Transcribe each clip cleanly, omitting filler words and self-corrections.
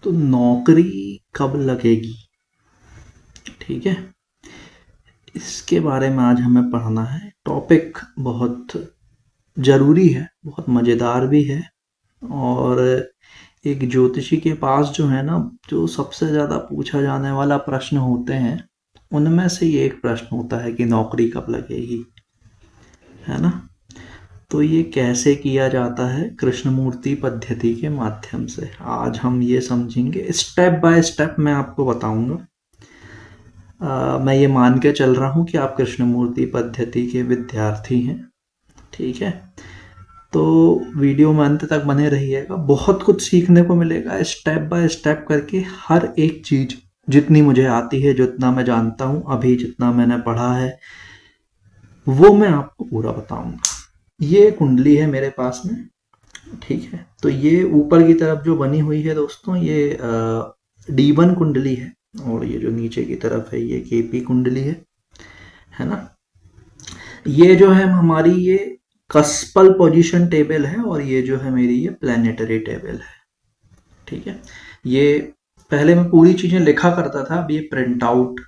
तो नौकरी कब लगेगी, ठीक है, इसके बारे में आज हमें पढ़ना है। टॉपिक बहुत ज़रूरी है, बहुत मज़ेदार भी है। और एक ज्योतिषी के पास जो है ना, जो सबसे ज़्यादा पूछा जाने वाला प्रश्न होते हैं, उनमें से ये एक प्रश्न होता है कि नौकरी कब लगेगी, है ना। तो ये कैसे किया जाता है? कृष्णमूर्ति पद्धति के माध्यम से आज हम ये समझेंगे, स्टेप बाय स्टेप मैं आपको बताऊंगा। मैं ये मान के चल रहा हूँ कि आप कृष्णमूर्ति पद्धति के विद्यार्थी हैं, ठीक है। तो वीडियो में अंत तक बने रहिएगा, बहुत कुछ सीखने को मिलेगा। स्टेप बाय स्टेप करके हर एक चीज़ जितनी मुझे आती है, जितना मैं जानता हूँ अभी, जितना मैंने पढ़ा है, वो मैं आपको पूरा बताऊंगा। ये कुंडली है मेरे पास में, ठीक है। तो ये ऊपर की तरफ जो बनी हुई है दोस्तों, ये D1 कुंडली है, और ये जो नीचे की तरफ है ये KP कुंडली है ना। ये जो है हमारी ये कस्पल पोजीशन टेबल है, और ये जो है मेरी ये प्लानिटरी टेबल है, ठीक है। ये पहले मैं पूरी चीज़ें लिखा करता था, अब ये प्रिंट आउट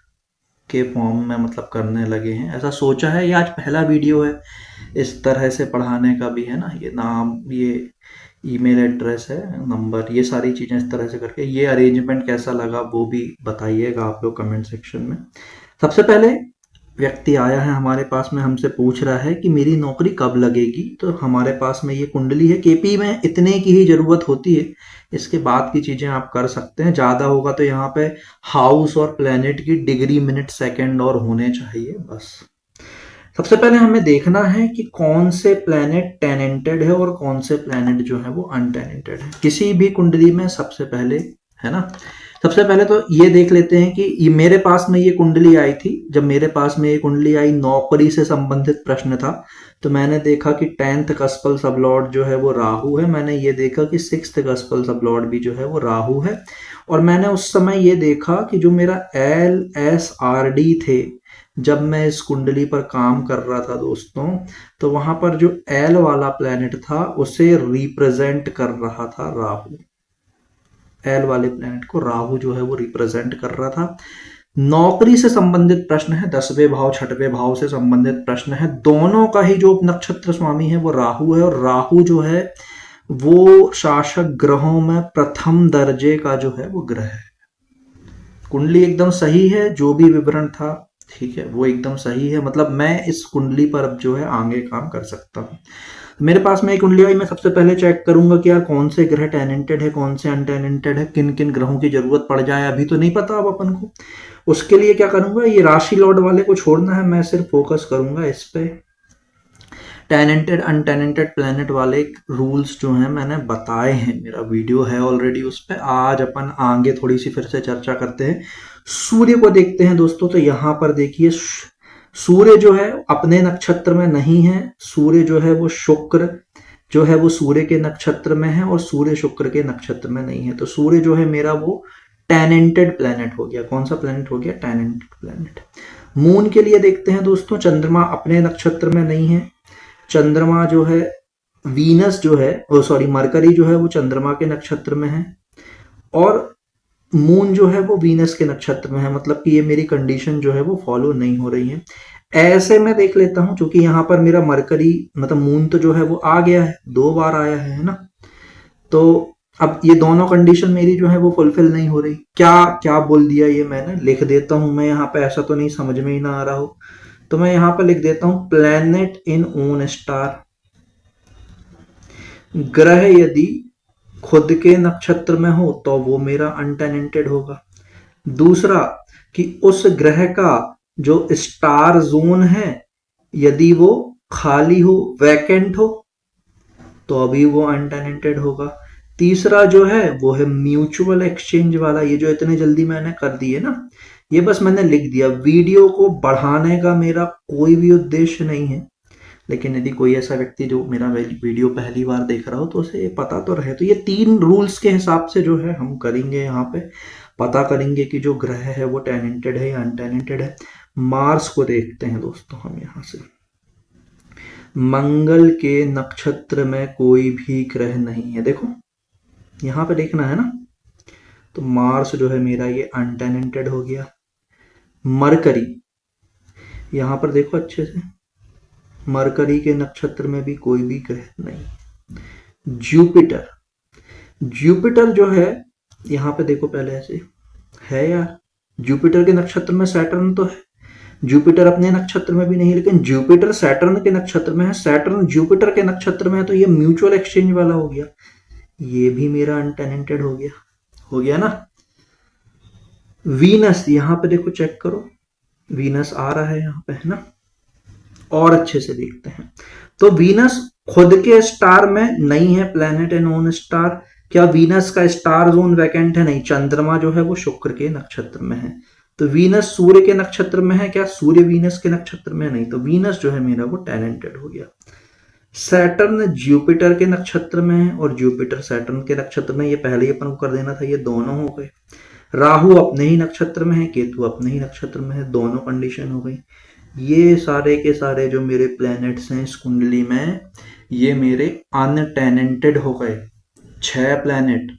के फॉर्म में मतलब करने लगे हैं। ऐसा सोचा है, ये आज पहला वीडियो है इस तरह से पढ़ाने का भी, है ना। ये नाम, ये ईमेल एड्रेस है, नंबर, ये सारी चीज़ें इस तरह से करके। ये अरेंजमेंट कैसा लगा वो भी बताइएगा आप लोग कमेंट सेक्शन में। सबसे पहले व्यक्ति आया है हमारे पास में, हमसे पूछ रहा है कि मेरी नौकरी कब लगेगी। तो हमारे पास में ये कुंडली है, KP में इतने की ही ज़रूरत होती है, इसके बाद की चीज़ें आप कर सकते हैं। ज़्यादा होगा तो यहाँ पे हाउस और प्लेनेट की डिग्री, मिनट, सेकंड और होने चाहिए, बस। सबसे पहले हमें देखना है कि कौन से प्लैनेट टेनेंटेड है और कौन से प्लैनेट जो है वो अनटेनेंटेड है किसी भी कुंडली में, सबसे पहले, है ना। सबसे पहले तो ये देख लेते हैं कि ये मेरे पास में ये कुंडली आई थी। जब मेरे पास में ये कुंडली आई, नौकरी से संबंधित प्रश्न था, तो मैंने देखा कि 10th कस्पल सबलॉर्ड जो है वो राहु है। मैंने ये देखा कि 6th कस्पल सबलॉर्ड भी जो है वो राहु है। और मैंने उस समय ये देखा कि जो मेरा LSRD थे, जब मैं इस कुंडली पर काम कर रहा था दोस्तों, तो वहां पर जो L वाला प्लैनेट था उसे रिप्रेजेंट कर रहा था राहु। L वाले प्लैनेट को राहु जो है वो रिप्रेजेंट कर रहा था। नौकरी से संबंधित प्रश्न है, 10वें भाव 6वें भाव से संबंधित प्रश्न है। दोनों का ही जो नक्षत्र स्वामी है वो राहु है, और राहु जो है वो शासक ग्रहों में प्रथम दर्जे का जो है वो ग्रह है। कुंडली एकदम सही है, जो भी विवरण था, ठीक है, वो एकदम सही है। मतलब मैं इस कुंडली पर अब जो है आगे काम कर सकता हूँ। मेरे पास में एक कुंडली आई, मैं सबसे पहले चेक करूंगा कि यार कौन से ग्रह टेनेंटेड है, कौन से अनटेनेंटेड है, किन किन ग्रहों की जरूरत पड़ जाए, अभी तो नहीं पता अब अपन को। उसके लिए क्या करूंगा, ये राशि लॉर्ड वाले को छोड़ना है, मैं सिर्फ फोकस करूंगा इस पे। टेनेंटेड अनटेनेंटेड प्लेनेट वाले रूल्स जो हैं मैंने बताए हैं, मेरा वीडियो है ऑलरेडी उस पर। आज अपन आगे थोड़ी सी फिर से चर्चा करते हैं। सूर्य को देखते हैं दोस्तों, तो यहाँ पर देखिए सूर्य जो है अपने नक्षत्र में नहीं है। सूर्य जो है वो शुक्र जो है वो सूर्य के नक्षत्र में है, और सूर्य शुक्र के नक्षत्र में नहीं है। तो सूर्य जो है मेरा वो टेनेंटेड प्लेनेट हो गया। कौन सा प्लेनेट हो गया? टेनेंटेड प्लेनेट। मून के लिए देखते हैं दोस्तों, चंद्रमा अपने नक्षत्र में नहीं है। चंद्रमा जो है, वीनस जो है, सॉरी मरकरी जो है वो चंद्रमा के नक्षत्र में है, और मून जो है वो वीनस के नक्षत्र में है। मतलब कि ये मेरी कंडीशन जो है वो फॉलो नहीं हो रही है। ऐसे मैं देख लेता हूं, क्योंकि यहाँ पर मेरा मरकरी मतलब मून तो जो है वो आ गया है, 2 बार आया है ना। तो अब ये दोनों कंडीशन मेरी जो है वो फुलफिल नहीं हो रही। क्या क्या बोल दिया ये मैंने, लिख देता हूं मैं यहाँ पे, ऐसा तो नहीं समझ में ही ना आ रहा हो। तो मैं यहाँ पर लिख देता हूं, प्लैनेट इन ओन स्टार। ग्रह यदि खुद के नक्षत्र में हो तो वो मेरा अनटेनेंटेड होगा। दूसरा, कि उस ग्रह का जो स्टार जोन है, यदि वो खाली हो, वैकेंट हो, तो अभी वो अनटेनेंटेड होगा। तीसरा जो है वो है म्यूचुअल एक्सचेंज वाला, ये जो इतने जल्दी मैंने कर दिए ना, ये बस मैंने लिख दिया। वीडियो को बढ़ाने का मेरा कोई भी उद्देश्य नहीं है, लेकिन यदि कोई ऐसा व्यक्ति जो मेरा वीडियो पहली बार देख रहा हो तो उसे ये पता तो रहे। तो ये 3 रूल्स के हिसाब से जो है हम करेंगे, यहाँ पे पता करेंगे कि जो ग्रह है वो टेनेंटेड है या अनटेनेंटेड है। मार्स को देखते हैं दोस्तों हम यहाँ से। मंगल के नक्षत्र में कोई भी ग्रह नहीं है। देखो यहाँ पे देखना है ना, तो मार्स जो है मेरा ये अनटेनेंटेड हो गया। मरकरी, यहां पर देखो अच्छे से, मरकरी के नक्षत्र में भी कोई भी ग्रह नहीं। जुपिटर, जुपिटर जो है यहां पे देखो पहले ऐसे है यार, जुपिटर के नक्षत्र में सैटर्न तो है, जुपिटर अपने नक्षत्र में भी नहीं, लेकिन जुपिटर सैटर्न के नक्षत्र में है, सैटर्न जुपिटर के नक्षत्र में है, तो ये म्यूचुअल एक्सचेंज वाला हो गया, ये भी मेरा अनटेनेंटेड हो गया ना। वीनस, यहां पे देखो चेक करो, वीनस आ रहा है यहां पे, है ना, और अच्छे से देखते हैं। तो वीनस खुद के स्टार में नहीं है, प्लेनेट एंड ओन स्टार। क्या वीनस का स्टार जोन वैकेंट है? नहीं। चंद्रमा जो है वो शुक्र के नक्षत्र में है। तो वीनस सूर्य के नक्षत्र में है क्या? सूर्य वीनस के नक्षत्र में नहीं। तो वीनस जो है मेरा वो टैलेंटेड हो गया। सैटर्न जुपिटर के नक्षत्र में है और जुपिटर सैटर्न के नक्षत्र में, ये पहले ही अपन को कर देना था, ये दोनों हो गए। राहु अपने ही नक्षत्र में है, केतु अपने ही नक्षत्र में है, दोनों कंडीशन हो गई। ये सारे के सारे जो मेरे प्लैनेट्स हैं इस कुंडली में, ये मेरे अनटेनेंटेड हो गए। 6 प्लैनेट,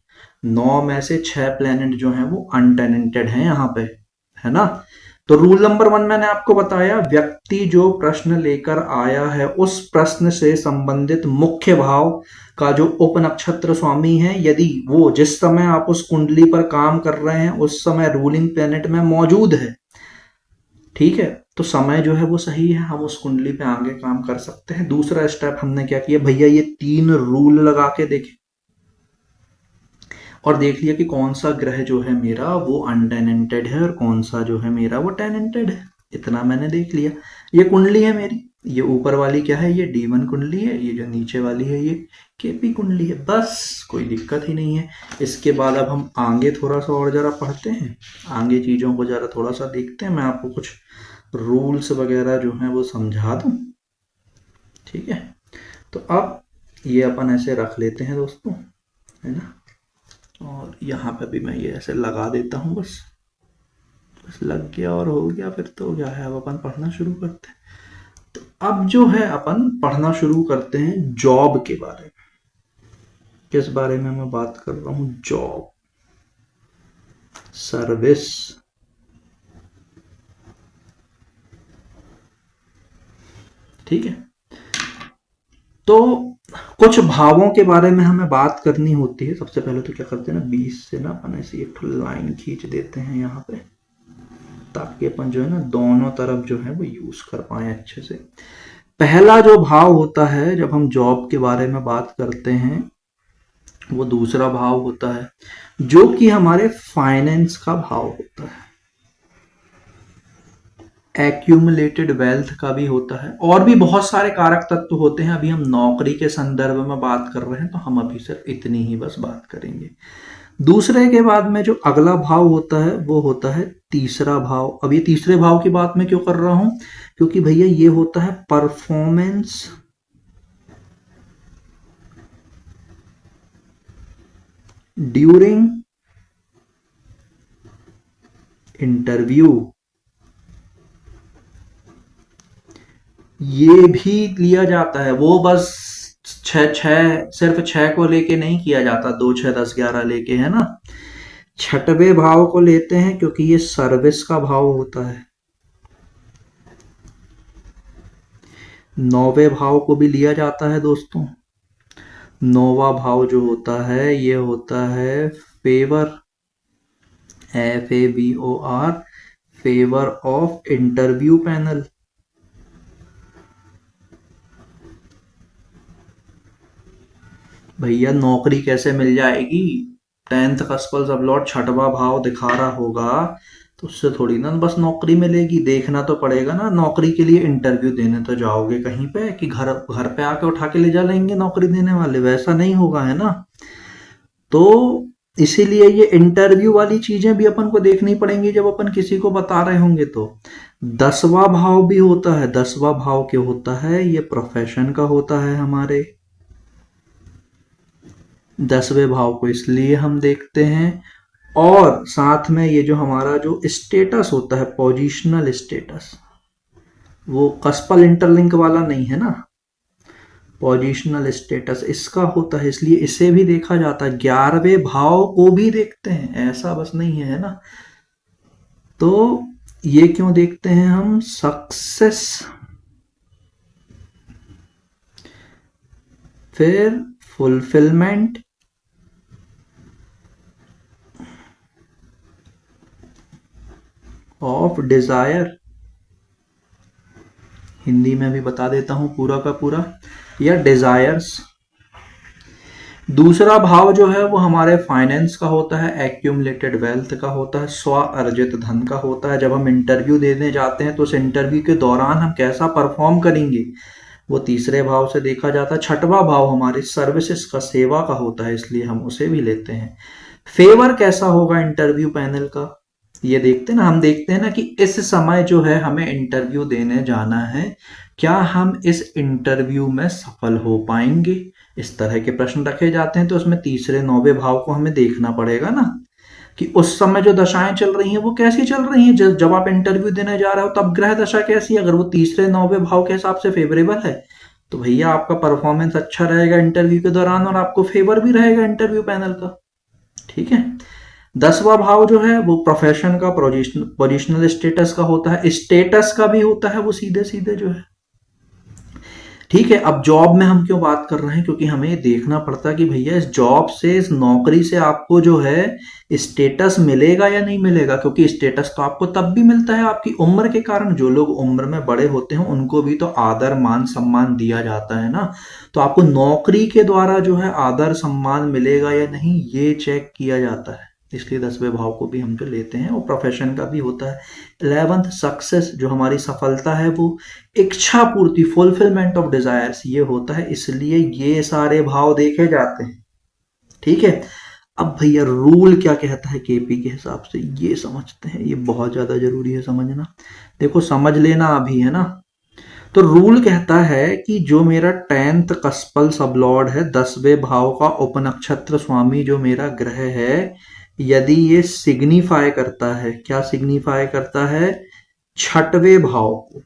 9 में से 6 प्लैनेट जो हैं वो अनटेनेंटेड हैं यहाँ पे, है ना। तो रूल नंबर 1 मैंने आपको बताया, व्यक्ति जो प्रश्न लेकर आया है उस प्रश्न से संबंधित मुख्य भाव का जो उप नक्षत्र स्वामी है, यदि वो जिस समय आप उस कुंडली पर काम कर रहे हैं उस समय रूलिंग प्लैनेट में मौजूद है, ठीक है, तो समय जो है वो सही है, हम उस कुंडली पे आगे काम कर सकते हैं। दूसरा स्टेप हमने क्या किया भैया, ये 3 रूल लगा के देखे और देख लिया कि कौन सा ग्रह जो है मेरा वो अनटेनेंटेड है और कौन सा जो है मेरा वो टेनेंटेड है। इतना मैंने देख लिया। ये कुंडली है मेरी, ये ऊपर वाली क्या है, ये D1 कुंडली है, ये जो नीचे वाली है ये KP कुंडली है, बस कोई दिक्कत ही नहीं है। इसके बाद अब हम आगे थोड़ा सा और जरा पढ़ते हैं, आगे चीज़ों को जरा थोड़ा सा देखते हैं। मैं आपको कुछ रूल्स वगैरह जो हैं वो समझा दूं, ठीक है। तो अब ये अपन ऐसे रख लेते हैं दोस्तों, है ना, और यहाँ पे भी मैं ये ऐसे लगा देता हूँ, बस लग गया और हो गया। फिर तो क्या है, अब अपन पढ़ना शुरू करते हैं। तो अब जो है अपन पढ़ना शुरू करते हैं जॉब के बारे में। किस बारे में मैं बात कर रहा हूँ? जॉब, सर्विस, ठीक है। तो कुछ भावों के बारे में हमें बात करनी होती है। सबसे पहले तो क्या करते हैं ना, 20 से ना अपन ऐसी एक लाइन खींच देते हैं यहाँ पे, ताकि अपन जो है ना दोनों तरफ जो है वो यूज कर पाए अच्छे से। पहला जो भाव होता है जब हम जॉब के बारे में बात करते हैं, वो दूसरा भाव होता है जो कि हमारे फाइनेंस का भाव होता है, एक्यूमुलेटेड वेल्थ का भी होता है, और भी बहुत सारे कारक तत्व होते हैं। अभी हम नौकरी के संदर्भ में बात कर रहे हैं तो हम अभी सिर्फ इतनी ही बस बात करेंगे। दूसरे के बाद में जो अगला भाव होता है वो होता है तीसरा भाव। अब ये तीसरे भाव की बात मैं क्यों कर रहा हूं, क्योंकि भैया ये होता है परफॉर्मेंस ड्यूरिंग इंटरव्यू। ये भी लिया जाता है, वो बस सिर्फ 6 को लेके नहीं किया जाता, 2 6 10 11 लेके, है ना। 6वें भाव को लेते हैं क्योंकि ये सर्विस का भाव होता है। 9वें भाव को भी लिया जाता है दोस्तों। 9वां भाव जो होता है ये होता है favour, FAVOR, favour of interview panel. भैया नौकरी कैसे मिल जाएगी, 10th कस्पल सब लॉट 6वां भाव दिखा रहा होगा तो उससे थोड़ी ना बस नौकरी मिलेगी। देखना तो पड़ेगा ना, नौकरी के लिए इंटरव्यू देने तो जाओगे कहीं पे कि घर पे आके उठा के ले जा लेंगे नौकरी देने वाले, वैसा नहीं होगा, है ना। तो इसीलिए ये इंटरव्यू वाली चीजें भी अपन को देखनी पड़ेंगी जब अपन किसी को बता रहे होंगे। तो 10वां भाव भी होता है। 10वां भाव क्या होता है, ये प्रोफेशन का होता है हमारे। 10वें भाव को इसलिए हम देखते हैं, और साथ में ये जो हमारा जो स्टेटस होता है, पोजीशनल स्टेटस, वो कस्पल इंटरलिंक वाला नहीं है ना, पोजिशनल स्टेटस इसका होता है, इसलिए इसे भी देखा जाता है। 11वें भाव को भी देखते हैं, ऐसा बस नहीं है ना। तो ये क्यों देखते हैं हम? सक्सेस, फिर फुलफिलमेंट, ऑफ डिजायर, हिंदी में भी बता देता हूं पूरा का पूरा, या डिजायर्स। दूसरा भाव जो है वो हमारे फाइनेंस का होता है, एक्यूमुलेटेड वेल्थ का होता है, स्व अर्जित धन का होता है। जब हम इंटरव्यू देने जाते हैं तो उस इंटरव्यू के दौरान हम कैसा परफॉर्म करेंगे वो तीसरे भाव से देखा जाता है। छठवां भाव हमारी सर्विसेज का, सेवा का होता है, इसलिए हम उसे भी लेते हैं। फेवर कैसा होगा इंटरव्यू पैनल का, ये देखते हैं ना। हम देखते हैं ना कि इस समय जो है हमें इंटरव्यू देने जाना है, क्या हम इस इंटरव्यू में सफल हो पाएंगे, इस तरह के प्रश्न रखे जाते हैं। तो उसमें तीसरे 9वें भाव को हमें देखना पड़ेगा ना, कि उस समय जो दशाएं चल रही हैं वो कैसी चल रही हैं। जब आप इंटरव्यू देने जा रहे हो तब ग्रह दशा कैसी है, अगर वो तीसरे 9वें भाव के हिसाब से फेवरेबल है तो भैया आपका परफॉर्मेंस अच्छा रहेगा इंटरव्यू के दौरान, और आपको फेवर भी रहेगा इंटरव्यू पैनल का। ठीक है। 10वां भाव जो है वो प्रोफेशन का, पोजिशनल स्टेटस का होता है, स्टेटस का भी होता है वो सीधे सीधे जो है। ठीक है। अब जॉब में हम क्यों बात कर रहे हैं, क्योंकि हमें ये देखना पड़ता है कि भैया इस जॉब से, इस नौकरी से आपको जो है स्टेटस मिलेगा या नहीं मिलेगा। क्योंकि स्टेटस तो आपको तब भी मिलता है आपकी उम्र के कारण। जो लोग उम्र में बड़े होते हैं उनको भी तो आदर मान सम्मान दिया जाता है ना। तो आपको नौकरी के द्वारा जो है आदर सम्मान मिलेगा या नहीं ये चेक किया जाता है, इसलिए 10वें भाव को भी हम जो लेते हैं। और प्रोफेशन का भी होता है। 11th सक्सेस, जो हमारी सफलता है वो इच्छा पूर्ति, फुलफिलमेंट ऑफ डिजायर्स, ये होता है, इसलिए ये सारे भाव देखे जाते हैं। ठीक है। अब भैया रूल क्या कहता है केपी के हिसाब से, ये समझते हैं। ये बहुत ज्यादा जरूरी है समझना। देखो समझ लेना अभी, है ना। तो रूल कहता है कि जो मेरा 10th कस्पल सबलॉर्ड है, 10वें भाव का उपनक्षत्र स्वामी जो मेरा ग्रह है, यदि ये सिग्निफाई करता है, क्या सिग्निफाई करता है? छठवें भाव को।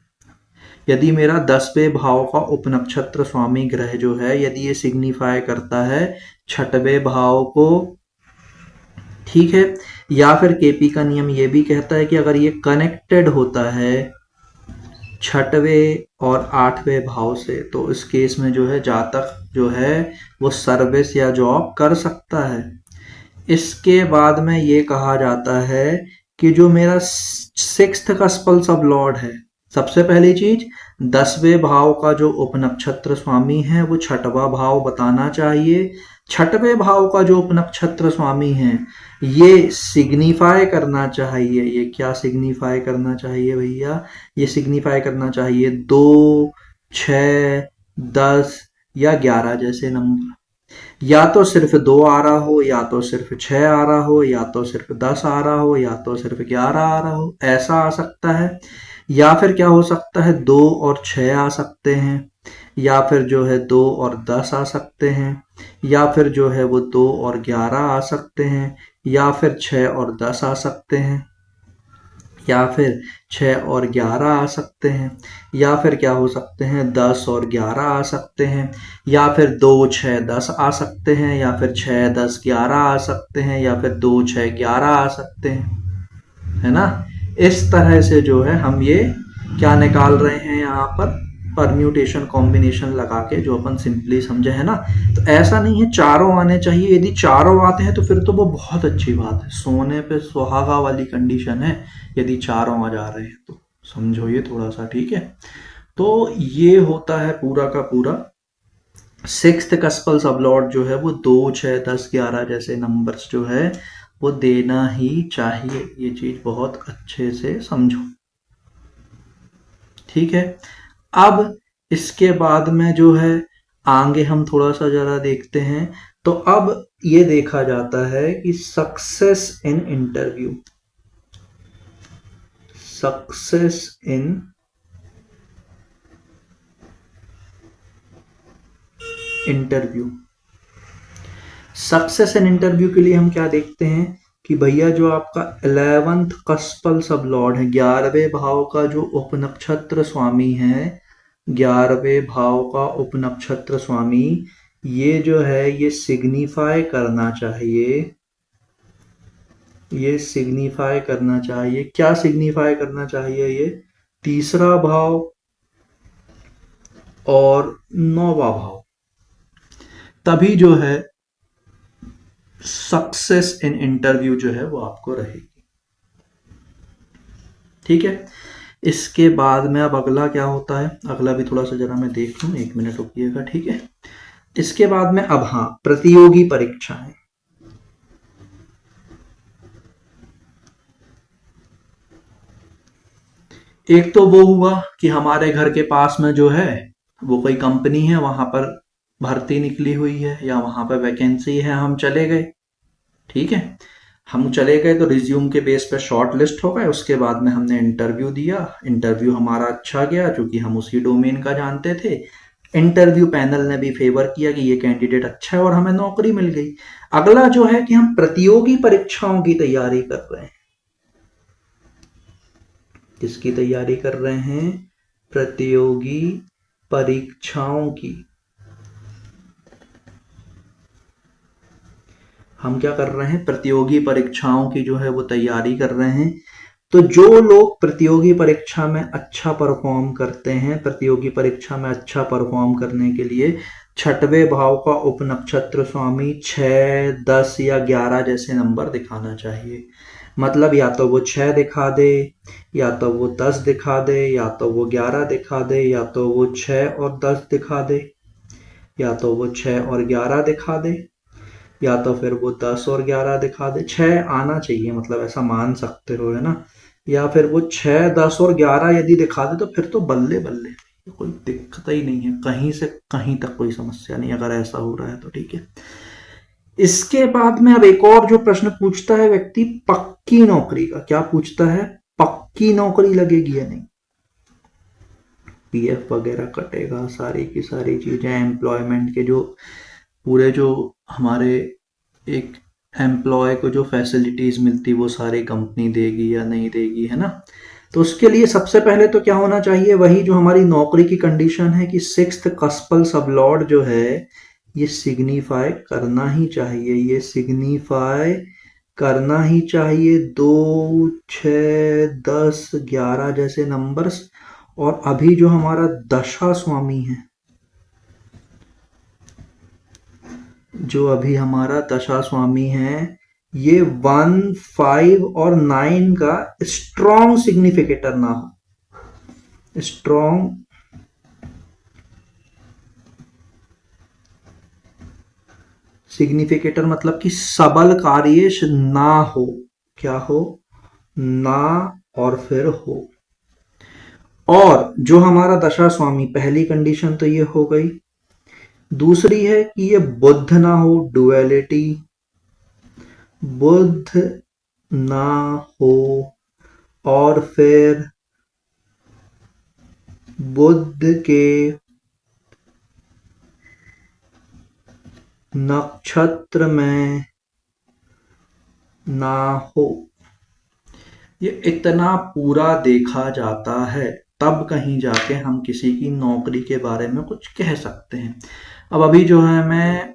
यदि मेरा 10वें भाव का उपनक्षत्र स्वामी ग्रह जो है, यदि ये सिग्निफाई करता है छठवें भाव को, ठीक है। या फिर केपी का नियम ये भी कहता है कि अगर ये कनेक्टेड होता है छठवें और 8वें भाव से, तो इस केस में जो है जातक जो है वो सर्विस या जॉब कर सकता है। इसके बाद में ये कहा जाता है कि जो मेरा 6th कस्पल सब लॉर्ड है, सबसे पहली चीज 10वें भाव का जो उपनक्षत्र स्वामी है वो छठवां भाव बताना चाहिए। छठवें भाव का जो उपनक्षत्र स्वामी है ये सिग्निफाई करना चाहिए, ये क्या सिग्निफाई करना चाहिए भैया? ये सिग्निफाई करना चाहिए 2, 6, 10 या 11 जैसे नंबर। या तो सिर्फ 2 आ रहा हो, या तो सिर्फ 6 आ रहा हो, या तो सिर्फ 10 आ रहा हो, या तो सिर्फ 11 आ रहा हो, ऐसा आ सकता है। या फिर क्या हो सकता है, 2 और 6 आ सकते हैं, या फिर जो है 2 और 10 आ सकते हैं, या फिर जो है वो 2 और 11 आ सकते हैं, या फिर 6 और 10 आ सकते हैं, या फिर 6 और 11 आ सकते हैं, या फिर क्या हो सकते हैं 10 और 11 आ सकते हैं, या फिर 2, 6, 10 आ सकते हैं, या फिर 6, 10, 11 आ सकते हैं, या फिर 2, 6, 11 आ सकते हैं, है ना। इस तरह से जो है हम ये क्या निकाल रहे हैं यहाँ पर, परम्यूटेशन कॉम्बिनेशन लगा के, जो अपन सिंपली समझे, है ना। तो ऐसा नहीं है चारों आने चाहिए, यदि चारों आते हैं तो फिर तो वो बहुत अच्छी बात है, सोने पे सुहागा वाली कंडीशन है यदि चारों आ जा रहे हैं तो, समझो ये थोड़ा सा। ठीक है। तो ये होता है पूरा का पूरा 6th कस्पल सबलॉर्ड जो है वो 2, 6, 10, 11 जैसे नंबर्स जो है वो देना ही चाहिए। ये चीज बहुत अच्छे से समझो। ठीक है। अब इसके बाद में जो है आगे हम थोड़ा सा जरा देखते हैं। तो अब ये देखा जाता है कि success in interview, success in interview, success in interview के लिए हम क्या देखते हैं कि भैया जो आपका 11th कस्पल सब लॉर्ड है, 11वें भाव का जो उपनक्षत्र स्वामी है 11वें भाव का उपनक्षत्र स्वामी, ये जो है ये सिग्निफाई करना चाहिए, ये सिग्निफाई करना चाहिए, क्या सिग्निफाई करना चाहिए, ये तीसरा भाव और 9वां भाव, तभी जो है सक्सेस इन इंटरव्यू जो है वो आपको रहेगी। ठीक है, इसके बाद में अब अगला क्या होता है, अगला भी थोड़ा सा जरा मैं देख लूं, 1 मिनट रुकिएगा। ठीक है, इसके बाद में अब हाँ, प्रतियोगी परीक्षाएं। एक तो वो हुआ कि हमारे घर के पास में जो है वो कोई कंपनी है, वहां पर भर्ती निकली हुई है या वहां पर वैकेंसी है, हम चले गए। ठीक है, हम चले गए तो रिज्यूम के बेस पे शॉर्ट लिस्ट हो गए, उसके बाद में हमने इंटरव्यू दिया, इंटरव्यू हमारा अच्छा गया क्योंकि हम उसी डोमेन का जानते थे। इंटरव्यू पैनल ने भी फेवर किया कि ये कैंडिडेट अच्छा है और हमें नौकरी मिल गई। अगला जो है कि हम प्रतियोगी परीक्षाओं की तैयारी कर रहे हैं। किसकी तैयारी कर रहे हैं? प्रतियोगी परीक्षाओं की। हम क्या कर रहे हैं? प्रतियोगी परीक्षाओं की जो है वो तैयारी कर रहे हैं। तो जो लोग प्रतियोगी परीक्षा में अच्छा परफॉर्म करते हैं, प्रतियोगी परीक्षा में अच्छा परफॉर्म करने के लिए छठवें भाव का उपनक्षत्र स्वामी 6, 10 या 11 जैसे नंबर दिखाना चाहिए। मतलब या तो वो 6 दिखा दे, या तो वो 10 दिखा दे, या तो वो 11 दिखा दे, या तो वो 6 और 10 दिखा दे, या तो वो 6 और 11 दिखा दे, या तो फिर वो 10 और 11 दिखा दे। 6 आना चाहिए, मतलब ऐसा मान सकते हो, है ना। या फिर वो 6, 10 और 11 यदि दिखा दे तो फिर तो बल्ले बल्ले, कोई दिक्कत ही नहीं है, कहीं से कहीं तक कोई समस्या नहीं अगर ऐसा हो रहा है तो। ठीक है, इसके बाद में अब एक और जो प्रश्न पूछता है व्यक्ति, पक्की नौकरी का। क्या पूछता है? पक्की नौकरी लगेगी या नहीं, पीएफ वगैरह कटेगा, सारी की सारी चीजें, एम्प्लॉयमेंट के जो पूरे जो हमारे एक एम्प्लॉय को जो फैसिलिटीज मिलती वो सारी कंपनी देगी या नहीं देगी, है ना। तो उसके लिए सबसे पहले तो क्या होना चाहिए, वही जो हमारी नौकरी की कंडीशन है कि 6th कस्पल सबलॉर्ड जो है ये सिग्निफाई करना ही चाहिए, ये सिग्निफाई करना ही चाहिए। 2, 6, 10, 11 जैसे नंबर्स। और अभी जो हमारा दशा स्वामी है, जो अभी हमारा दशा स्वामी है, ये 1, 5 और 9 का स्ट्रॉन्ग सिग्निफिकेटर ना हो। स्ट्रॉन्ग सिग्निफिकेटर मतलब कि सबल कार्येश ना हो। क्या हो? ना और फिर हो। और जो हमारा दशा स्वामी, पहली कंडीशन तो ये हो गई। दूसरी है कि ये बुध ना हो, डुअलिटी, बुध ना हो, और फिर बुध के नक्षत्र में ना हो। ये इतना पूरा देखा जाता है तब कहीं जाके हम किसी की नौकरी के बारे में कुछ कह सकते हैं। अब अभी जो है मैं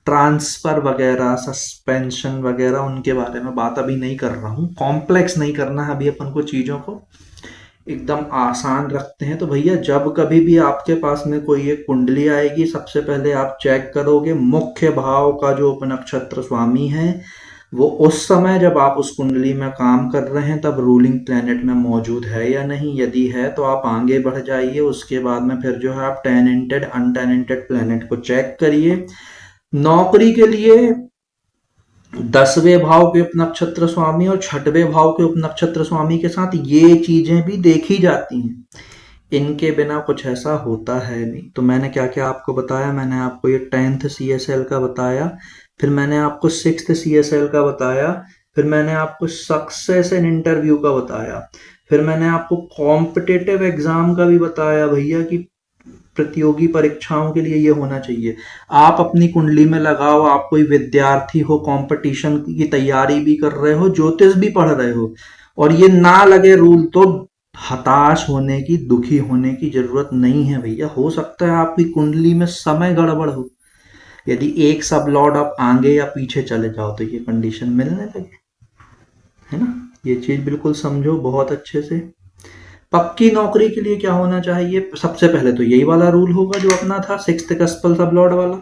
ट्रांसफर वगैरह, सस्पेंशन वगैरह उनके बारे में बात अभी नहीं कर रहा हूँ, कॉम्प्लेक्स नहीं करना है अभी अपन को, चीज़ों को एकदम आसान रखते हैं। तो भैया जब कभी भी आपके पास में कोई एक कुंडली आएगी, सबसे पहले आप चेक करोगे मुख्य भाव का जो उपनक्षत्र स्वामी है वो उस समय जब आप उस कुंडली में काम कर रहे हैं तब रूलिंग प्लैनेट में मौजूद है या नहीं। यदि है तो आप आगे बढ़ जाइए, उसके बाद में फिर जो है आप टेनेंटेड अनटेनेंटेड प्लैनेट को चेक करिए। नौकरी के लिए 10वें भाव के उपनक्षत्र स्वामी और 6वें भाव के उपनक्षत्र स्वामी के साथ ये चीजें भी देखी जाती हैं, इनके बिना कुछ ऐसा होता है नहीं। तो मैंने क्या क्या आपको बताया, मैंने आपको ये 10th CSL का बताया, फिर मैंने आपको 6th CSL का बताया, फिर मैंने आपको सक्सेस इन इंटरव्यू का बताया, फिर मैंने आपको कॉम्पिटिटिव एग्जाम का भी बताया भैया कि प्रतियोगी परीक्षाओं के लिए ये होना चाहिए। आप अपनी कुंडली में लगाओ, आप कोई विद्यार्थी हो, कंपटीशन की तैयारी भी कर रहे हो, ज्योतिष भी पढ़ रहे हो, और ये ना लगे रूल तो हताश होने की, दुखी होने की जरूरत नहीं है भैया। हो सकता है आपकी कुंडली में समय गड़बड़ हो, यदि एक सब लॉर्ड आप आगे या पीछे चले जाओ तो ये कंडीशन मिलने लगे, है ना। ये चीज बिल्कुल समझो बहुत अच्छे से। पक्की नौकरी के लिए क्या होना चाहिए? सबसे पहले तो यही वाला रूल होगा जो अपना था, सिक्स्थ कस्पल सब लॉर्ड वाला।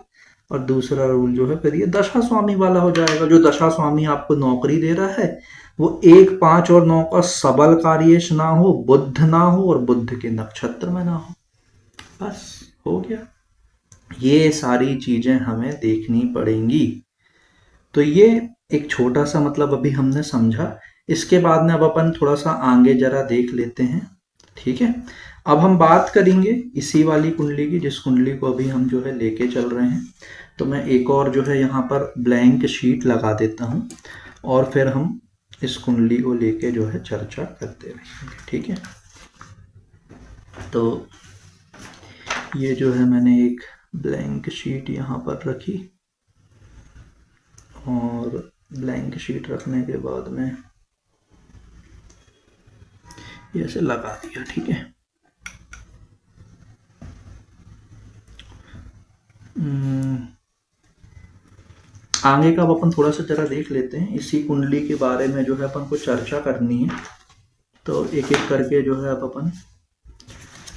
और दूसरा रूल जो है फिर ये दशा स्वामी वाला हो जाएगा। जो दशा स्वामी आपको नौकरी दे रहा है वो 1, 5 और 9 का सबल कार्येश ना हो, बुध ना हो और बुध के नक्षत्र में ना हो, बस हो गया। ये सारी चीजें हमें देखनी पड़ेंगी। तो ये एक छोटा सा मतलब अभी हमने समझा। इसके बाद में अब अपन थोड़ा सा आगे जरा देख लेते हैं, ठीक है। अब हम बात करेंगे इसी वाली कुंडली की, जिस कुंडली को अभी हम जो है लेके चल रहे हैं। तो मैं एक और जो है यहाँ पर ब्लैंक शीट लगा देता हूँ और फिर हम इस कुंडली को लेके जो है चर्चा करते रहेंगे, ठीक है। तो ये जो है मैंने एक ब्लैंक शीट यहाँ पर रखी और ब्लैंक शीट रखने के बाद में ये ऐसे लगा दिया, ठीक है। आगे का अब अपन थोड़ा सा जरा देख लेते हैं। इसी कुंडली के बारे में जो है अपन को चर्चा करनी है, तो एक एक करके जो है अब अपन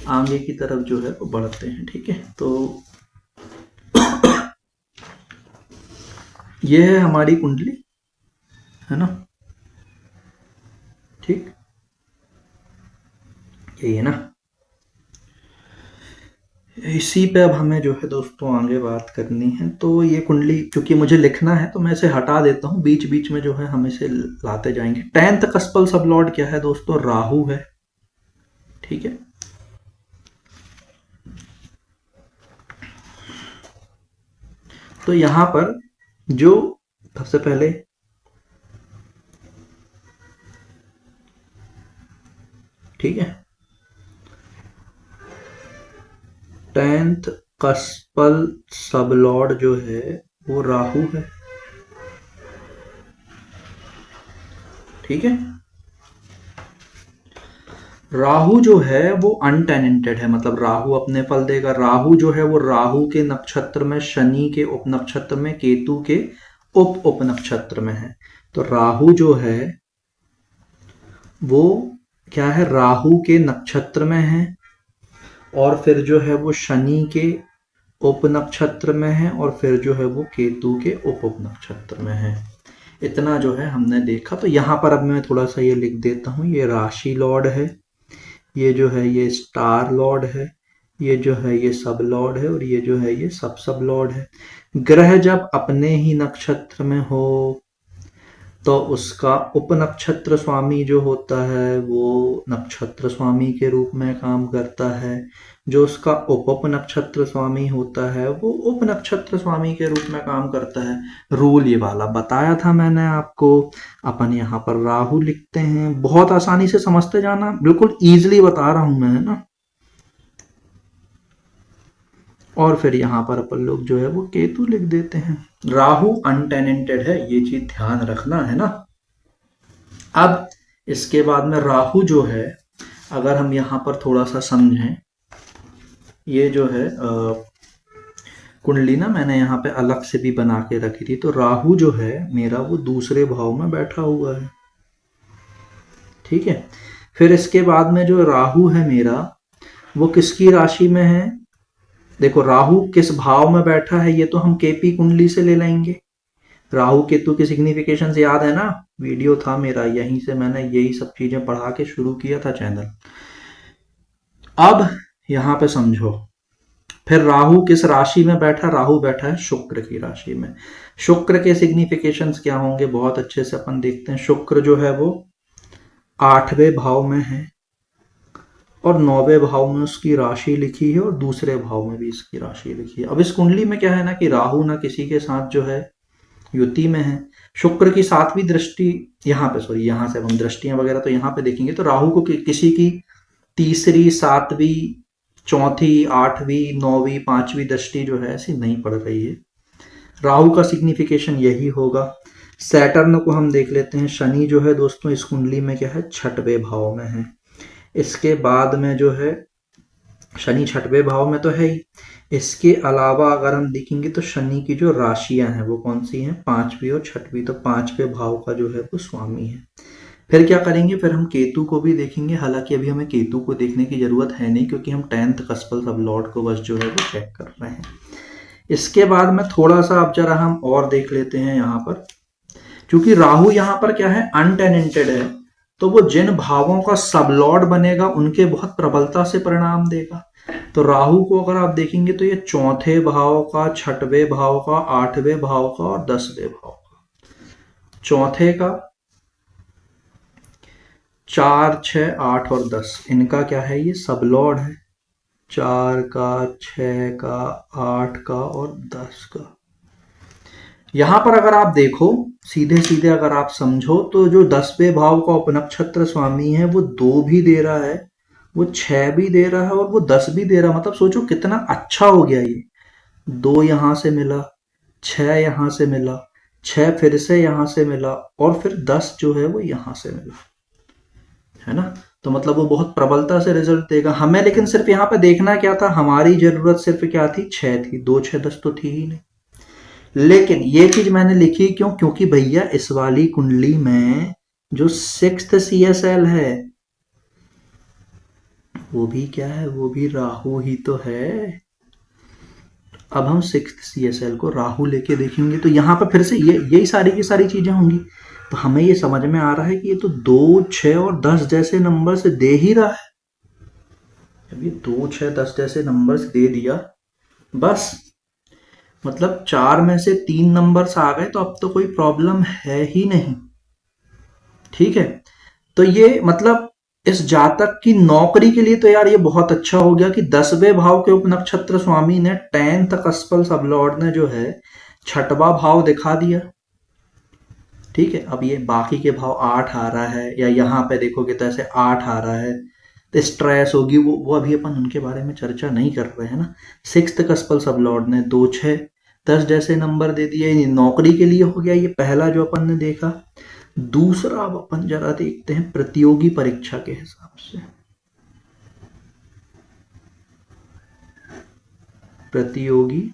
आगे की तरफ जो है वो बढ़ते हैं, ठीक है। तो ये है हमारी कुंडली, है ना, ठीक, यही है ना। इसी पे अब हमें जो है दोस्तों आगे बात करनी है। तो ये कुंडली क्योंकि मुझे लिखना है तो मैं इसे हटा देता हूँ, बीच बीच में जो है हम इसे लाते जाएंगे। 10th कस्पल सब लॉर्ड क्या है दोस्तों? राहु है, ठीक है। तो यहां पर जो सबसे पहले ठीक है 10th कस्पल सब लॉर्ड जो है वो राहु है, ठीक है। राहु जो है वो अनटेनेंटेड है, मतलब राहु अपने फल देगा। राहु जो है वो राहु के नक्षत्र में, शनि के उप नक्षत्र में, केतु के उप उप नक्षत्र में है। तो राहु जो है वो क्या है, राहु के नक्षत्र में है और फिर जो है वो शनि के उप नक्षत्र में है और फिर जो है वो केतु के उप उप नक्षत्र में है। इतना जो है हमने देखा। तो यहाँ पर अब मैं थोड़ा सा ये लिख देता हूँ, ये राशि लॉर्ड है, ये जो है ये स्टार लॉर्ड है, ये जो है ये सब लॉर्ड है और ये जो है ये सब लॉर्ड है। ग्रह जब अपने ही नक्षत्र में हो तो उसका उप नक्षत्र स्वामी जो होता है वो नक्षत्र स्वामी के रूप में काम करता है। जो उसका उप उप नक्षत्र स्वामी होता है वो उप नक्षत्र स्वामी के रूप में काम करता है। रूल ये वाला बताया था मैंने आपको। अपन यहाँ पर राहु लिखते हैं, बहुत आसानी से समझते जाना, बिल्कुल इजीली बता रहा हूं मैं, है ना। और फिर यहाँ पर अपन लोग जो है वो केतु लिख देते हैं। राहु अनटेनेंटेड है, ये चीज ध्यान रखना, है ना। अब इसके बाद में राहु जो है, अगर हम यहाँ पर थोड़ा सा समझें, ये जो है कुंडली ना मैंने यहाँ पे अलग से भी बना के रखी थी। तो राहु जो है मेरा वो दूसरे भाव में बैठा हुआ है, ठीक है। फिर इसके बाद में जो राहु है मेरा वो किसकी राशि में है? देखो राहु किस भाव में बैठा है ये तो हम केपी कुंडली से ले लेंगे। राहु केतु की सिग्निफिकेशन याद है ना, वीडियो था मेरा, यहीं से मैंने यही सब चीजें पढ़ा के शुरू किया था चैनल। अब यहां पे समझो, फिर राहु किस राशि में बैठा? राहु बैठा है शुक्र की राशि में। शुक्र के सिग्निफिकेशंस क्या होंगे बहुत अच्छे से अपन देखते हैं। शुक्र जो है वो 8वें भाव में है और 9वें भाव में उसकी राशि लिखी है और दूसरे भाव में भी इसकी राशि लिखी है। अब इस कुंडली में क्या है ना कि राहु ना किसी के साथ जो है युति में है। शुक्र की 7वीं दृष्टि यहाँ पे, सॉरी यहाँ से हम दृष्टियां वगैरह तो यहाँ पे देखेंगे तो राहु को किसी की 3री, 7वीं, 4थी, 8वीं, 9वीं, 5वीं दृष्टि जो है ऐसी नहीं पड़ रही है। राहु का सिग्निफिकेशन यही होगा। सैटर्न को हम देख लेते हैं। शनि जो है दोस्तों इस कुंडली में क्या है, 6वें भाव में है। इसके बाद में जो है शनि छठवें भाव में तो है ही। इसके अलावा अगर हम देखेंगे तो शनि की जो राशियां हैं वो कौन सी हैं, पांचवी और छठवीं, तो पांचवें भाव का जो है वो स्वामी है। फिर क्या करेंगे, फिर हम केतु को भी देखेंगे। हालांकि अभी हमें केतु को देखने की जरूरत है नहीं, क्योंकि हम 10th कस्पल सब लॉर्ड को बस जो है वो चेक कर रहे हैं। इसके बाद में थोड़ा सा अब जरा हम और देख लेते हैं यहाँ पर, क्योंकि राहु यहाँ पर क्या है, अनटेनेंटेड है, तो वो जिन भावों का सब लॉर्ड बनेगा उनके बहुत प्रबलता से परिणाम देगा। तो राहु को अगर आप देखेंगे तो ये चौथे भाव का, छठवें भाव का, आठवें भाव का और 10वें भाव का। चौथे का 4, 6, 8 और 10 इनका क्या है, ये सब लॉर्ड है। 4 का, 6 का, 8 का और 10 का। यहां पर अगर आप देखो सीधे सीधे अगर आप समझो तो जो 10वें भाव का उपनक्षत्र स्वामी है वो 2 भी दे रहा है, वो 6 भी दे रहा है और वो 10 भी दे रहा है। मतलब सोचो कितना अच्छा हो गया ये। 2 यहां से मिला, 6 यहां से मिला, 6 फिर से यहां से मिला और फिर 10 जो है वो यहां से मिला, है ना। तो मतलब वो बहुत प्रबलता से रिजल्ट देगा हमें। लेकिन सिर्फ यहाँ पे देखना क्या था, हमारी जरूरत सिर्फ क्या थी, 6 थी। 2, 6, 10 तो थी ही नहीं। लेकिन ये चीज मैंने लिखी क्यों, क्योंकि भैया इस वाली कुंडली में जो 6th CSL है वो भी क्या है, वो भी राहु ही तो है। अब हम 6th CSL को राहु लेके देखेंगे तो यहाँ पर फिर से यही सारी की सारी चीजें होंगी। तो हमें ये समझ में आ रहा है कि ये तो 2, 6 और 10 जैसे नंबर से दे ही रहा है। जब ये 2, 6, 10 जैसे नंबर से दे दिया, बस मतलब 4 में से 3 नंबर्स आ गए तो अब तो कोई प्रॉब्लम है ही नहीं। ठीक है, तो ये मतलब इस जातक की नौकरी के लिए तो यार ये बहुत अच्छा हो गया कि 10वें भाव के उपनक्षत्र स्वामी ने 10th कस्पल सब लॉर्ड ने जो है 6वां भाव दिखा दिया। ठीक है, अब ये बाकी के भाव 8 आ रहा है, या यहाँ पे देखोगे तो ऐसे 8 आ रहा है, तो स्ट्रेस होगी, वो अभी अपन उनके बारे में चर्चा नहीं कर रहे हैं ना। 6th कस्पल सब लॉर्ड ने 2, 6, 10 जैसे नंबर दे दिए, नौकरी के लिए हो गया ये पहला जो अपन ने देखा। दूसरा अब अपन जरा देखते हैं प्रतियोगी परीक्षा के हिसाब से। प्रतियोगी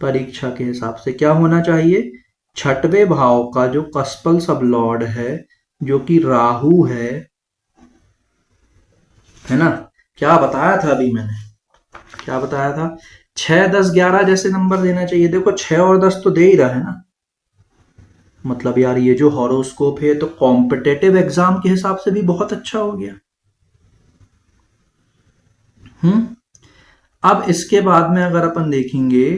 परीक्षा के हिसाब से क्या होना चाहिए, 6वें भाव का जो कस्पल सब लॉर्ड है जो कि राहु है ना। क्या बताया था अभी मैंने, क्या बताया था, 6, 10, 11 जैसे नंबर देना चाहिए। देखो 6 और 10 तो दे ही रहा है ना। मतलब यार ये जो हॉरोस्कोप है तो कॉम्पिटेटिव एग्जाम के हिसाब से भी बहुत अच्छा हो गया। अब इसके बाद में अगर अपन देखेंगे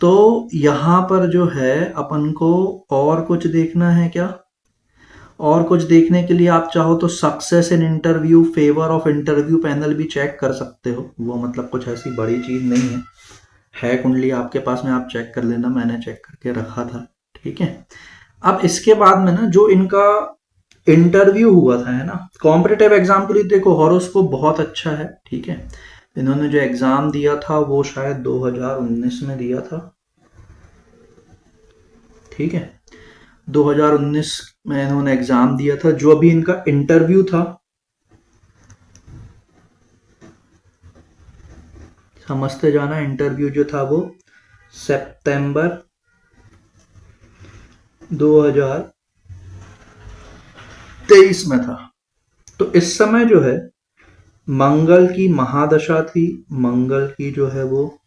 तो यहां पर जो है अपन को और कुछ देखना है क्या, और कुछ देखने के लिए आप चाहो तो success in interview, favour of interview panel भी चेक कर सकते हो। वो मतलब कुछ ऐसी बड़ी चीज नहीं है कुंडली आपके पास में, आप चेक कर लेना, मैंने चेक करके रखा था। ठीक है, अब इसके बाद में ना जो इनका इंटरव्यू हुआ था, है ना, कॉम्पिटेटिव एग्जाम के लिए देखो हॉरोस्कोप बहुत अच्छा है। ठीक है, इन्होंने जो एग्जाम दिया था वो शायद 2019 में दिया था। ठीक है, 2019 में इन्होंने एग्जाम दिया था। जो अभी इनका इंटरव्यू था, समझते जाना, इंटरव्यू जो था वो सितंबर 2023 में था। तो इस समय जो है मंगल की महादशा थी, मंगल की जो है वो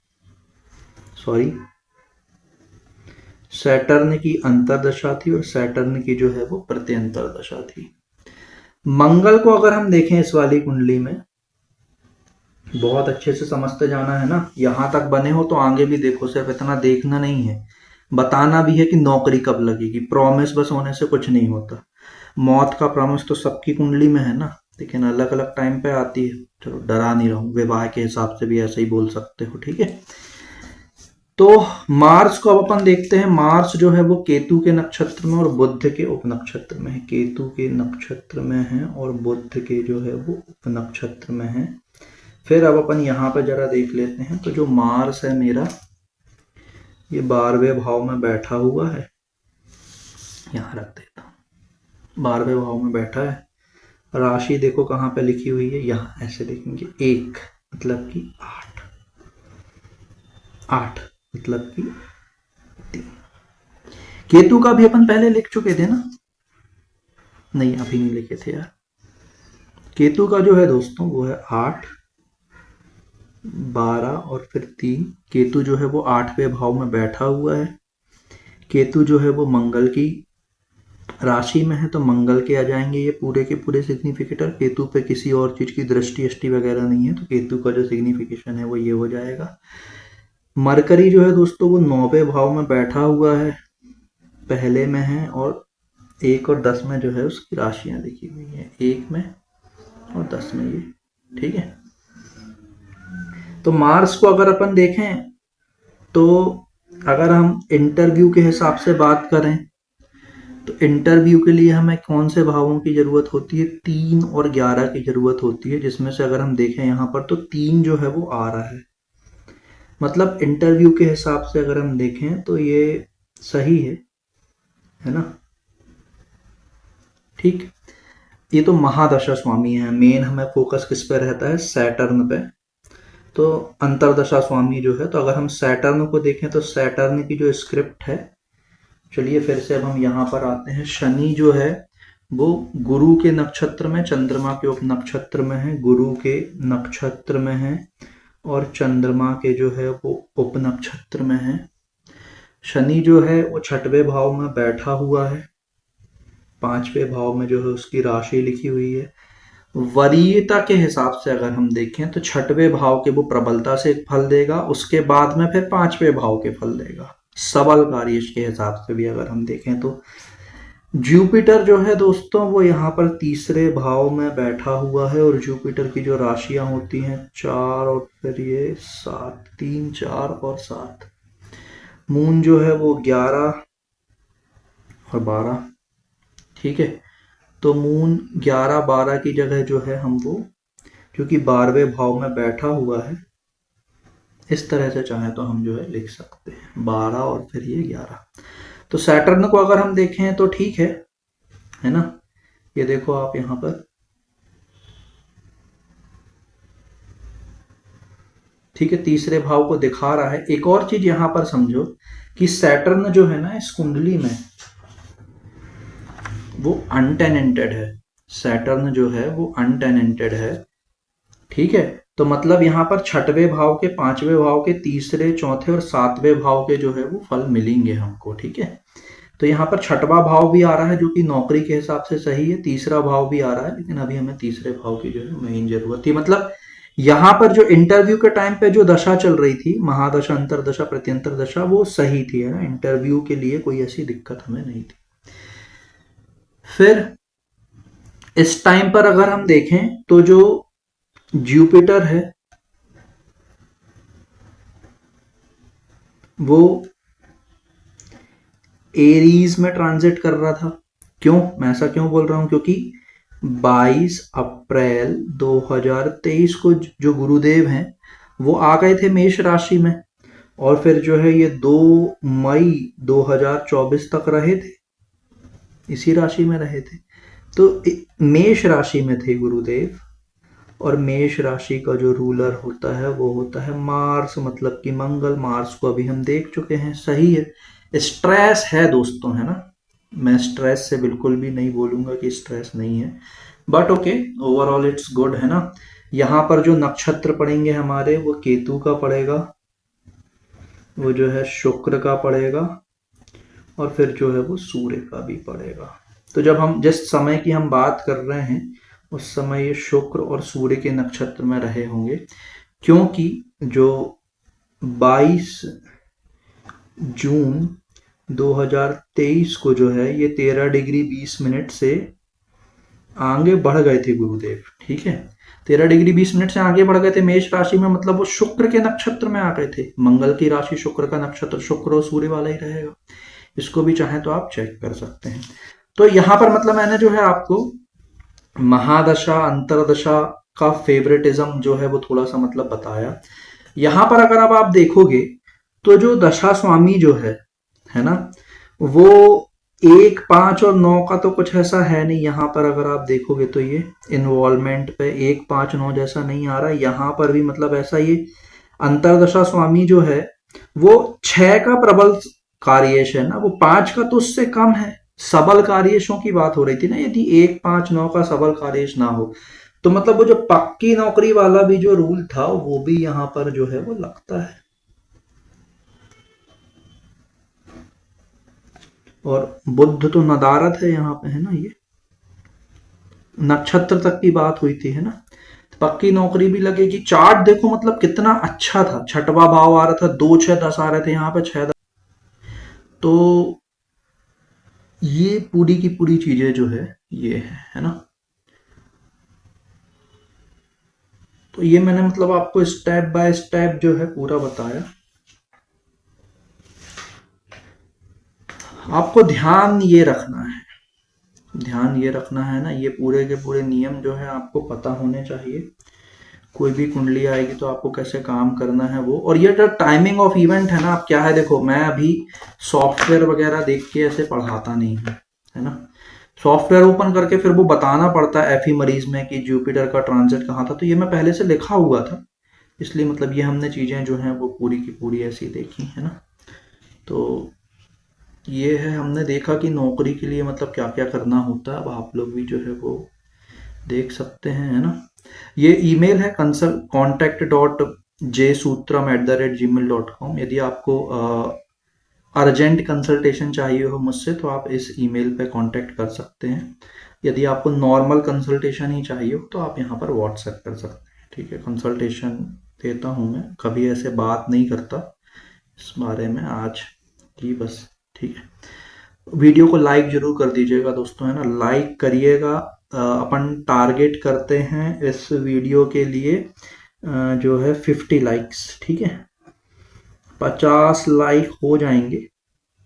सैटर्न की अंतरदशा थी और सैटर्न की जो है वो प्रत्यंतर दशा थी। मंगल को अगर हम देखें इस वाली कुंडली में, बहुत अच्छे से समझते जाना है ना। यहां तक बने हो तो आगे भी देखो, सिर्फ इतना देखना नहीं है, बताना भी है कि नौकरी कब लगेगी। प्रॉमिस बस होने से कुछ नहीं होता। मौत का प्रॉमिस तो सबकी कुंडली में है ना, लेकिन अलग अलग टाइम पे आती है। चलो डरा नहीं रहा हूं, विवाह के हिसाब से भी ऐसे ही बोल सकते हो। ठीक है, तो मार्स को अब अपन देखते हैं। मार्स जो है वो केतु के नक्षत्र में और बुध के उपनक्षत्र में है। केतु के नक्षत्र में है और बुध के जो है वो उपनक्षत्र में है। फिर अब अपन यहाँ पे जरा देख लेते हैं। तो जो मार्स है मेरा, ये 12वें भाव में बैठा हुआ है, यहाँ रख देता हूँ, 12वें भाव में बैठा है। राशि देखो कहाँ पे लिखी हुई है, यहाँ ऐसे देखेंगे, 1 मतलब कि 8, 8 मतलब कि 3। केतु का भी अपन पहले लिख चुके थे ना? नहीं, अभी नहीं लिखे थे यार। केतु का जो है दोस्तों वो है 8, 12 और फिर 3। केतु जो है वो 8वें भाव में बैठा हुआ है। केतु जो है वो मंगल की राशि में है, तो मंगल के आ जाएंगे ये पूरे के पूरे सिग्निफिकेटर। केतु पे किसी और चीज की दृष्टि अष्टि वगैरह नहीं है, तो केतु का जो सिग्निफिकेशन है वो ये हो जाएगा। मरकरी जो है दोस्तों वो 9वें भाव में बैठा हुआ है, पहले में है, और 1 और 10 में जो है उसकी राशियां लिखी हुई है, 1 में और 10 में ये, ठीक है। तो मार्स को अगर अपन देखें तो अगर हम इंटरव्यू के हिसाब से बात करें तो इंटरव्यू के लिए हमें कौन से भावों की जरूरत होती है? 3 और 11 की जरूरत होती है, जिसमें से अगर हम देखें यहाँ पर तो 3 जो है वो आ रहा है। मतलब इंटरव्यू के हिसाब से अगर हम देखें तो ये सही है ना? ठीक। ये तो महादशा स्वामी है, मेन हमें फोकस किस पे रहता है? सैटर्न पे। तो अंतरदशा स्वामी जो है, तो अगर हम सैटर्न को देखें तो सैटर्न की जो स्क्रिप्ट है, चलिए फिर से अब हम यहाँ पर आते हैं। शनि जो है वो गुरु के नक्षत्र में, चंद्रमा के उप नक्षत्र में है, गुरु के नक्षत्र में है और चंद्रमा के जो है वो उप नक्षत्र में है। शनि जो है वो 6वें भाव में बैठा हुआ है, 5वें भाव में जो है उसकी राशि लिखी हुई है। वरीयता के हिसाब से अगर हम देखें तो 6वें भाव के वो प्रबलता से एक फल देगा, उसके बाद में फिर 5वें भाव के फल देगा। सबल कार्य के हिसाब से भी अगर हम देखें तो जुपिटर जो है दोस्तों वो यहाँ पर 3रे भाव में बैठा हुआ है, और जुपिटर की जो राशियां होती हैं 4 और फिर ये 7, 3, 4 और 7। मून जो है वो 11 और 12, ठीक है। तो मून 11, 12 की जगह जो है हम वो, क्योंकि 12वें भाव में बैठा हुआ है, इस तरह से चाहे तो हम जो है लिख सकते हैं 12 और फिर ये 11। तो सैटर्न को अगर हम देखें तो ठीक है ना? ये देखो आप यहाँ पर, ठीक है, 3रे भाव को दिखा रहा है। एक और चीज यहाँ पर समझो कि सैटर्न जो है ना इस कुंडली में वो अनटेनेंटेड है। सैटर्न जो है वो अनटेनेंटेड है, ठीक है। तो मतलब यहाँ पर 6वें भाव के, 5वें भाव के, 3रे, 4थे और 7वें भाव के जो है वो फल मिलेंगे हमको, ठीक है। तो यहाँ पर 6वां भाव भी आ रहा है जो कि नौकरी के हिसाब से सही है, 3रा भाव भी आ रहा है, लेकिन अभी हमें 3रे भाव की जो है मेन जरूरत थी। मतलब यहाँ पर जो इंटरव्यू के टाइम पे जो दशा चल रही थी, महादशा, अंतरदशा, प्रत्यंतर दशा, वो सही थी, है ना? इंटरव्यू के लिए कोई ऐसी दिक्कत हमें नहीं थी। फिर इस टाइम पर अगर हम देखें तो जो जुपिटर है वो एरीज में ट्रांजिट कर रहा था। क्यों? मैं ऐसा क्यों बोल रहा हूं? क्योंकि 22 अप्रैल 2023 को जो गुरुदेव हैं वो आ गए थे मेष राशि में, और फिर जो है ये 2 मई 2024 तक रहे थे, इसी राशि में रहे थे। तो मेष राशि में थे गुरुदेव, और मेष राशि का जो रूलर होता है वो होता है मार्स, मतलब कि मंगल। मार्स को अभी हम देख चुके हैं, सही है। स्ट्रेस है दोस्तों, है ना? मैं स्ट्रेस से बिल्कुल भी नहीं बोलूंगा कि स्ट्रेस नहीं है, but okay, overall it's good, है ना? यहाँ पर जो नक्षत्र पड़ेंगे हमारे वो केतु का पड़ेगा, वो जो है शुक्र का पड़ेगा, और फिर जो है वो सूर्य का भी पड़ेगा। तो जब हम जिस समय की हम बात कर रहे हैं उस समय ये शुक्र और सूर्य के नक्षत्र में रहे होंगे, क्योंकि जो 22 जून 2023 को जो है ये 13 डिग्री 20 मिनट से आगे बढ़ गए थे गुरुदेव, ठीक है। 13 डिग्री 20 मिनट से आगे बढ़ गए थे मेष राशि में, मतलब वो शुक्र के नक्षत्र में आ गए थे। मंगल की राशि, शुक्र का नक्षत्र, शुक्र और सूर्य वाला ही रहेगा। इसको भी चाहे तो आप चेक कर सकते हैं। तो यहाँ पर मतलब मैंने जो है आपको महादशा, अंतरदशा का फेवरेटिज्म जो है वो थोड़ा सा मतलब बताया। यहाँ पर अगर अब आप देखोगे तो जो दशा स्वामी जो है ना, वो 1, 5 और 9 का तो कुछ ऐसा है नहीं यहाँ पर। अगर आप देखोगे तो ये इन्वॉल्वमेंट पे 1, 5, 9 जैसा नहीं आ रहा यहाँ पर भी। मतलब ऐसा ये अंतरदशा स्वामी जो है वो 6 का प्रबल कार्येश है ना, वो 5 का तो उससे कम है। सबल कार्येशों की बात हो रही थी ना, यदि 1, 5, 9 का सबल कार्येश ना हो तो मतलब वो जो पक्की नौकरी वाला भी जो रूल था वो भी यहाँ पर जो है वो लगता है। और बुद्ध तो नदारत है यहाँ पे, है ना, ये नक्षत्र तक की बात हुई थी, है ना। पक्की नौकरी भी लगेगी। चार्ट देखो मतलब कितना अच्छा था, छठवां भाव आ रहा था, 2, 6, 10 आ रहे थे, यहाँ पे 6, 10। तो ये पूरी की पूरी चीजें जो है ये है ना। तो ये मैंने मतलब आपको स्टेप बाय स्टेप जो है पूरा बताया। आपको ध्यान ये रखना है, ध्यान ये रखना है ना, ये पूरे के पूरे नियम जो है आपको पता होने चाहिए। कोई भी कुंडली आएगी तो आपको कैसे काम करना है वो। और ये जो टाइमिंग ऑफ इवेंट है ना, आप क्या है देखो, मैं अभी सॉफ्टवेयर वगैरह देख के ऐसे पढ़ाता नहीं हूँ, है ना। सॉफ्टवेयर ओपन करके फिर वो बताना पड़ता है एफी मरीज में कि जुपिटर का ट्रांजिट कहाँ था, तो ये मैं पहले से लिखा हुआ था, इसलिए मतलब ये हमने चीज़ें जो हैं वो पूरी की पूरी ऐसी देखी, है ना। तो ये है, हमने देखा कि नौकरी के लिए मतलब क्या क्या करना होता है। अब आप लोग भी जो है वो देख सकते हैं, है ना। ये ईमेल है contact.jsutram@gmail.com। यदि आपको अर्जेंट कंसल्टेशन चाहिए हो मुझसे तो आप इस ईमेल पे कांटेक्ट कर सकते हैं। यदि आपको नॉर्मल कंसल्टेशन ही चाहिए हो तो आप यहाँ पर व्हाट्सएप कर सकते हैं, ठीक है। कंसल्टेशन देता हूँ मैं, कभी ऐसे बात नहीं करता इस बारे में आज की बस, ठीक है। वीडियो को लाइक जरूर कर दीजिएगा दोस्तों, है ना, लाइक करिएगा। अपन टारगेट करते हैं इस वीडियो के लिए जो है 50 लाइक्स, ठीक है। 50 लाइक हो जाएंगे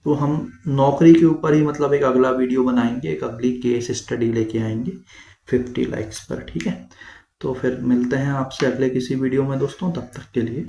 तो हम नौकरी के ऊपर ही मतलब एक अगला वीडियो बनाएंगे, एक अगली केस स्टडी लेके आएंगे 50 लाइक्स पर, ठीक है। तो फिर मिलते हैं आपसे अगले किसी वीडियो में दोस्तों, तब तक के लिए